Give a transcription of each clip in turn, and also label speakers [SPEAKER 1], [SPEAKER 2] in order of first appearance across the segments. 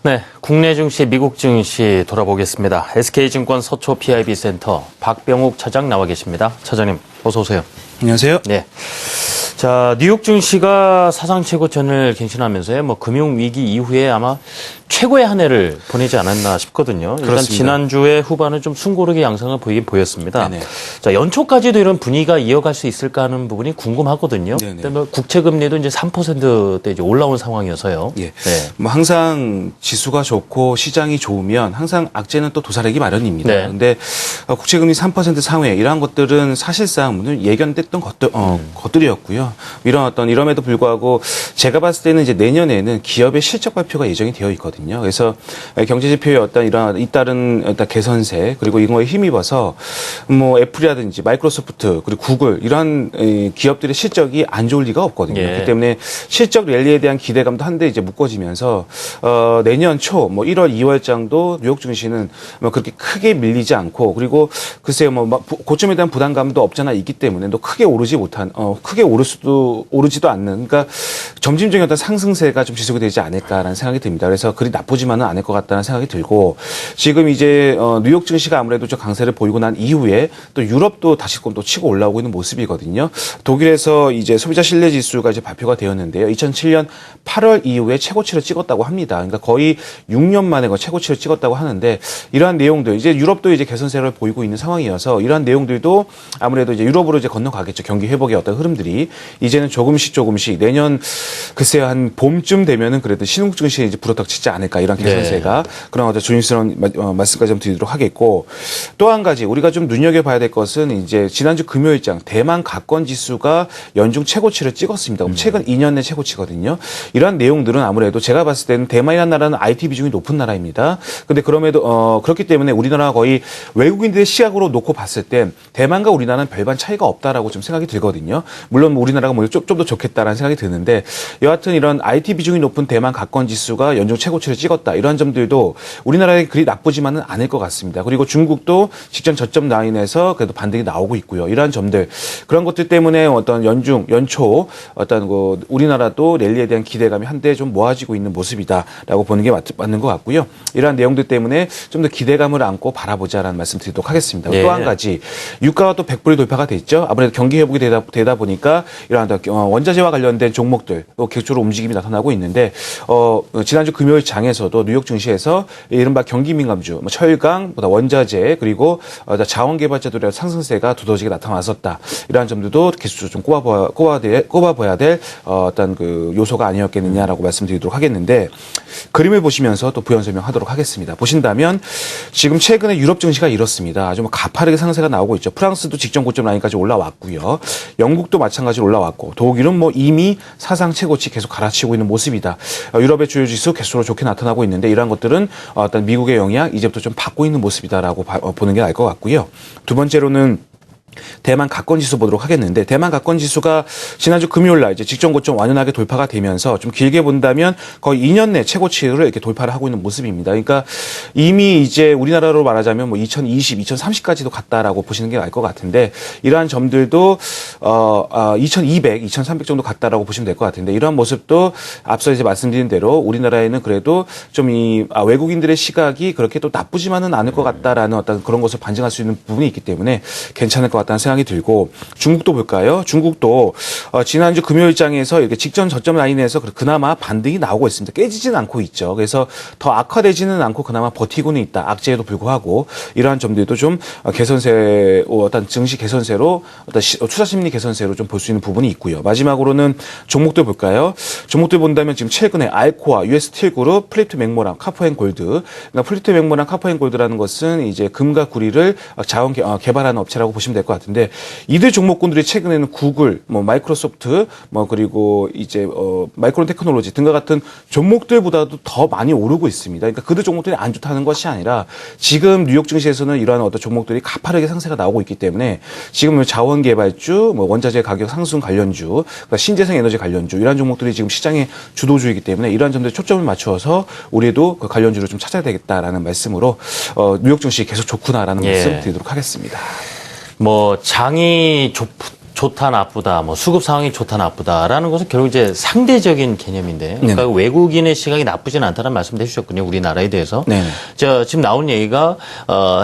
[SPEAKER 1] 네, 국내 증시, 미국 증시 돌아보겠습니다. SK증권 서초 PIB센터 박병욱 차장 나와 계십니다. 차장님, 어서 오세요.
[SPEAKER 2] 안녕하세요.
[SPEAKER 1] 네. 자, 뉴욕 증시가 사상 최고점을 갱신하면서요. 금융 위기 이후에 아마 최고의 한 해를 보내지 않았나 싶거든요. 일단
[SPEAKER 2] 그렇습니다.
[SPEAKER 1] 지난주에 후반은 좀 숨고르게 양상을 보이긴 보였습니다.
[SPEAKER 2] 네네.
[SPEAKER 1] 자, 연초까지도 이런 분위기가 이어갈 수 있을까 하는 부분이 궁금하거든요.
[SPEAKER 2] 네네.
[SPEAKER 1] 근데 국채 금리도 이제 3%대 이제 올라온 상황이어서요.
[SPEAKER 2] 예.
[SPEAKER 1] 네.
[SPEAKER 2] 항상 지수가 좋고 시장이 좋으면 항상 악재는 또 도사리기 마련입니다.
[SPEAKER 1] 네.
[SPEAKER 2] 그런데 국채금리 3% 상회 이러한 것들은 사실상 예견됐던 것들이었고요. 이럼에도 불구하고 제가 봤을 때는 이제 내년에는 기업의 실적 발표가 예정이 되어 있거든요. 그래서 경제 지표의 잇따른 개선세 그리고 이거에 힘입어서 애플이라든지 마이크로소프트 그리고 구글 이런 기업들의 실적이 안 좋을 리가 없거든요.
[SPEAKER 1] 예.
[SPEAKER 2] 그렇기 때문에 실적 랠리에 대한 기대감도 한데 이제 묶어지면서 내년 초 1월, 2월 정도 뉴욕 증시는 그렇게 크게 밀리지 않고 그리고 글쎄요 고점에 대한 부담감도 없잖아 있기 때문에 또 크게 크게 오르지도 않는 그러니까 점진적인 어떤 상승세가 좀 지속이 되지 않을까라는 생각이 듭니다. 그래서 그리 나쁘지만은 않을 것 같다는 생각이 들고 지금 이제 뉴욕 증시가 아무래도 좀 강세를 보이고 난 이후에 또 유럽도 다시금 또 치고 올라오고 있는 모습이거든요. 독일에서 이제 소비자 신뢰 지수가 이제 발표가 되었는데요. 2007년 8월 이후에 최고치를 찍었다고 합니다. 그러니까 거의 6년 만에 최고치를 찍었다고 하는데 이러한 내용들 이제 유럽도 이제 개선세를 보이고 있는 상황이어서 이러한 내용들도 아무래도 이제 유럽으로 이제 건너가겠죠. 경기 회복의 어떤 흐름들이 이제는 조금씩 내년 글쎄요 한 봄쯤 되면은 그래도 신흥 증시에 이제 불어닥치지 않을까 이런 개선세가
[SPEAKER 1] 네.
[SPEAKER 2] 그런 어떤 조심스러운 말씀까지 좀 드리도록 하겠고 또 한 가지 우리가 좀 눈여겨봐야 될 것은 이제 지난주 금요일장 대만 가권 지수가 연중 최고치를 찍었습니다. 그럼 최근 2년 내 최고치거든요. 이러한 내용들은 아무래도 제가 봤을 때는 대만이라는 나라는 IT 비중이 높은 나라입니다. 근데 그럼에도 그렇기 때문에 우리나라가 거의 외국인들의 시각으로 놓고 봤을 때 대만과 우리나라는 별반 차이가 없다라고 좀 생각이 들거든요. 물론 우리나라가 좀 더 좋겠다라는 생각이 드는데 여하튼 이런 IT 비중이 높은 대만 가권 지수가 연중 최고치를 찍었다. 이러한 점들도 우리나라에 그리 나쁘지만은 않을 것 같습니다. 그리고 중국도 직전 저점 라인에서 그래도 반등이 나오고 있고요. 이러한 점들 그런 것들 때문에 어떤 연초 어떤 우리나라도 랠리에 대한 기대감이 한데 좀 모아지고 있는 모습이다라고 보는 게 맞는 것 같고요. 이러한 내용들 때문에 좀 더 기대감을 안고 바라보자라는 말씀 드리도록 하겠습니다.
[SPEAKER 1] 예.
[SPEAKER 2] 또 한 가지 유가가 또 100불이 돌파가 됐죠. 아무래도 경기 회복이 되다 보니까 이러한 원자재와 관련된 종목들 객조로 움직임이 나타나고 있는데 지난주 금요일 장에서도 뉴욕 증시에서 이른바 경기 민감주 철강, 원자재 그리고 자원개발자들의 상승세가 두더지게 나타났었다. 이러한 점들도 계속적으로 좀 꼽아봐야 될 어떤 그 요소가 아니었겠느냐라고 말씀드리도록 하겠는데 그림을 보시면서 또 부연 설명하도록 하겠습니다. 보신다면 지금 최근에 유럽 증시가 이렇습니다. 아주 가파르게 상세가 나오고 있죠. 프랑스도 직전 고점 라인까지 올라왔고요. 영국도 마찬가지로 올라왔고 독일은 이미 사상 최고치 계속 갈아치우고 있는 모습이다. 유럽의 주요 지수 계속으로 좋게 나타나고 있는데 이러한 것들은 어떤 미국의 영향 이제부터 좀 받고 있는 모습이다라고 보는 게 나을 것 같고요. 두 번째로는 대만 가권 지수 보도록 하겠는데 대만 가권 지수가 지난주 금요일 날 이제 직전 고점 완연하게 돌파가 되면서 좀 길게 본다면 거의 2년 내 최고치를 이렇게 돌파를 하고 있는 모습입니다. 그러니까 이미 이제 우리나라로 말하자면 2020, 2030까지도 갔다라고 보시는 게 나을 것 같은데 이러한 점들도 2200, 2300 정도 갔다라고 보시면 될 것 같은데 이러한 모습도 앞서 이제 말씀드린 대로 우리나라에는 그래도 좀 외국인들의 시각이 그렇게 또 나쁘지만은 않을 것 같다라는 어떤 그런 것을 반증할 수 있는 부분이 있기 때문에 괜찮을 것 같다는 생각이 들고 중국도 볼까요? 중국도 지난주 금요일장에서 이렇게 직전 저점 라인에서 그나마 반등이 나오고 있습니다. 깨지지는 않고 있죠. 그래서 더 악화되지는 않고 그나마 버티고는 있다. 악재에도 불구하고 이러한 점들도 좀 개선세 어떤 증시 개선세로 어떤 투자 심리 개선세로 좀 볼 수 있는 부분이 있고요. 마지막으로는 종목들 볼까요? 종목들 본다면 지금 최근에 알코아, US 스틸그룹, 플리트 맥모랑, 카퍼앤골드. 그러니까 플리트 맥모랑 카퍼앤골드라는 것은 이제 금과 구리를 자원 개발하는 업체라고 보시면 될 것 같은데 이들 종목군들이 최근에는 구글, 마이크로소프트, 그리고 이제 마이크론 테크놀로지 등과 같은 종목들보다도 더 많이 오르고 있습니다. 그러니까 그들 종목들이 안 좋다는 것이 아니라 지금 뉴욕 증시에서는 이러한 어떤 종목들이 가파르게 상세가 나오고 있기 때문에 지금 자원 개발주, 원자재 가격 상승 관련주, 그러니까 신재생 에너지 관련주 이러한 종목들이 지금 시장의 주도주이기 때문에 이러한 점들에 초점을 맞추어서 우리도 그 관련주를 좀 찾아야 되겠다라는 말씀으로 뉴욕 증시 계속 좋구나라는 말씀 드리도록 하겠습니다.
[SPEAKER 1] 장이 좋다 나쁘다, 뭐 수급 상황이 좋다 나쁘다라는 것은 결국 이제 상대적인 개념인데, 그러니까
[SPEAKER 2] 네네.
[SPEAKER 1] 외국인의 시각이 나쁘진 않다는 말씀을 해주셨군요. 우리나라에 대해서.
[SPEAKER 2] 네네.
[SPEAKER 1] 지금 나온 얘기가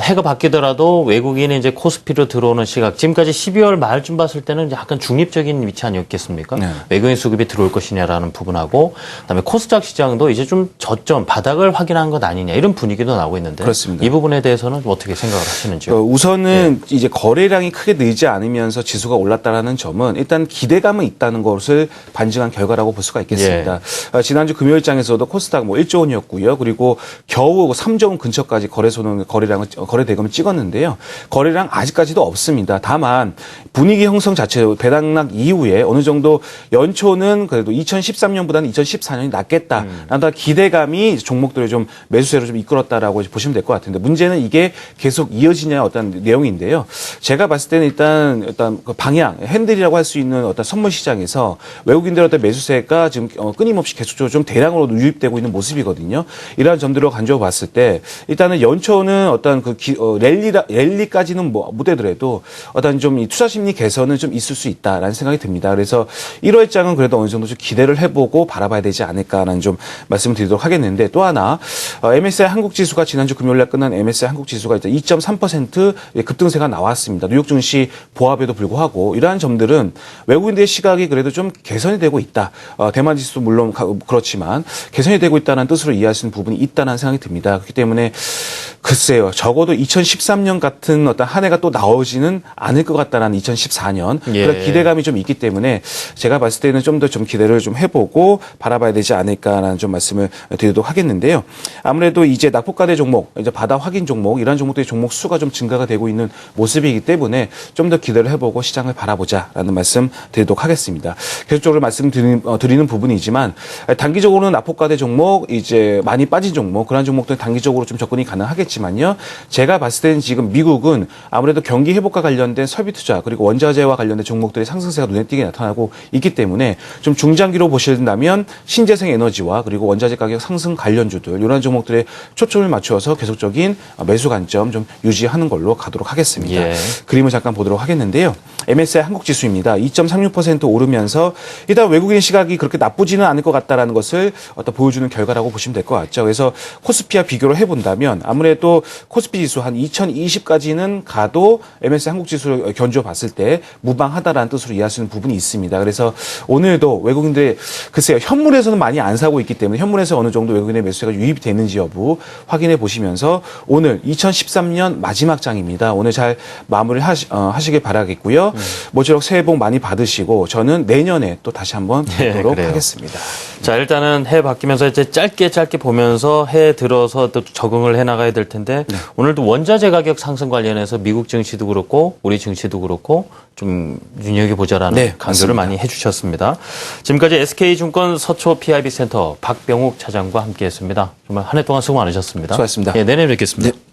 [SPEAKER 1] 해가 바뀌더라도 외국인이 이제 코스피로 들어오는 시각, 지금까지 12월 말쯤 봤을 때는 이제 약간 중립적인 위치 아니었겠습니까?
[SPEAKER 2] 네.
[SPEAKER 1] 외국인 수급이 들어올 것이냐라는 부분하고, 그다음에 코스닥 시장도 이제 좀 저점 바닥을 확인한 것 아니냐 이런 분위기도 나오고 있는데,
[SPEAKER 2] 그렇습니다.
[SPEAKER 1] 이 부분에 대해서는 좀 어떻게 생각을 하시는지요?
[SPEAKER 2] 우선은 이제 거래량이 크게 늘지 않으면서 지수가 올랐다라는 점은 일단 기대감은 있다는 것을 반증한 결과라고 볼 수가 있겠습니다. 지난주 금요일장에서도 코스닥 뭐 1조 원이었고요. 그리고 겨우 3조 원 근처까지 거래 대금을 찍었는데요. 거래량 아직까지도 없습니다. 다만 분위기 형성 자체로 배당락 이후에 어느 정도 연초는 그래도 2013년보다는 2014년이 낫겠다라는 기대감이 종목들을 좀 매수세로 좀 이끌었다라고 보시면 될 것 같은데, 문제는 이게 계속 이어지냐 어떤 내용인데요. 제가 봤을 때는 일단 그 방향, 핸들이라고 할 수 있는 어떤 선물 시장에서 외국인들의 어떤 매수세가 지금 끊임없이 계속적으로 좀 대량으로 유입되고 있는 모습이거든요. 이러한 점들을 간주해 봤을 때 일단은 연초는 어떤 랠리까지는 못 되더라도 어떤 좀 이 투자 심리 개선은 좀 있을 수 있다라는 생각이 듭니다. 그래서 1월장은 그래도 어느 정도 좀 기대를 해보고 바라봐야 되지 않을까라는 좀 말씀을 드리도록 하겠는데, 또 하나 MSCI 한국 지수가 지난주 금요일날 끝난 MSCI 한국 지수가 이제 2.3% 급등세가 나왔습니다. 뉴욕 증시 보합에도 불구하고 이러한 점들은 외국인들의 시각이 그래도 좀 개선이 되고 있다. 대만 지수도 물론 그렇지만 개선이 되고 있다는 뜻으로 이해할 수 있는 부분이 있다는 생각이 듭니다. 그렇기 때문에 글쎄요, 적어도 2013년 같은 어떤 한 해가 또 나오지는 않을 것 같다는 2014년 그런 기대감이 좀 있기 때문에 제가 봤을 때는 좀 더 좀 기대를 좀 해보고 바라봐야 되지 않을까라는 좀 말씀을 드리도록 하겠는데요. 아무래도 이제 낙폭과대 종목, 이제 바다 확인 종목, 이런 종목들의 종목 수가 좀 증가가 되고 있는 모습이기 때문에 좀 더 기대를 해보고 시장을 바라보자라는 말씀 드리도록 하겠습니다. 계속적으로 말씀드리는 부분이지만 단기적으로는 낙폭과대 종목, 이제 많이 빠진 종목, 그런 종목들은 단기적으로 좀 접근이 가능하겠지만요. 제가 봤을 때는 지금 미국은 아무래도 경기 회복과 관련된 설비 투자 그리고 원자재와 관련된 종목들의 상승세가 눈에 띄게 나타나고 있기 때문에 좀 중장기로 보신다면 신재생 에너지와 그리고 원자재 가격 상승 관련주들 이런 종목들의 초점을 맞추어서 계속적인 매수 관점 좀 유지하는 걸로 가도록 하겠습니다. 그림을 잠깐 보도록 하겠는데요. MSCI 한국 지수입니다. 2.36% 오르면서 일단 외국인 시각이 그렇게 나쁘지는 않을 것 같다라는 것을 보여주는 결과라고 보시면 될 것 같죠. 그래서 코스피와 비교를 해본다면 아무래도 코스피 지수 한 2020까지는 가도 MSCI 한국 지수를 견주어 봤을 때 무방하다라는 뜻으로 이해할 수 있는 부분이 있습니다. 그래서 오늘도 외국인들의 글쎄요, 현물에서는 많이 안 사고 있기 때문에 현물에서 어느 정도 외국인의 매수세가 유입이 되는지 여부 확인해 보시면서 오늘 2013년 마지막 장입니다. 오늘 잘 마무리 하시길 바라겠고요. 모쪼록 새해 복 많이 받으시고 저는 내년에 또 다시 한번 뵙도록 하겠습니다.
[SPEAKER 1] 자, 일단은 해 바뀌면서 이제 짧게 보면서 해 들어서 또 적응을 해 나가야 될 텐데, 오늘도 원자재 가격 상승 관련해서 미국 증시도 그렇고 우리 증시도 그렇고 좀 눈여겨보자라는 강조를 많이 해주셨습니다. 지금까지 SK증권 서초 PIB 센터 박병욱 차장과 함께했습니다. 정말 한 해 동안 수고 많으셨습니다.
[SPEAKER 2] 수고하셨습니다.
[SPEAKER 1] 내년에 뵙겠습니다.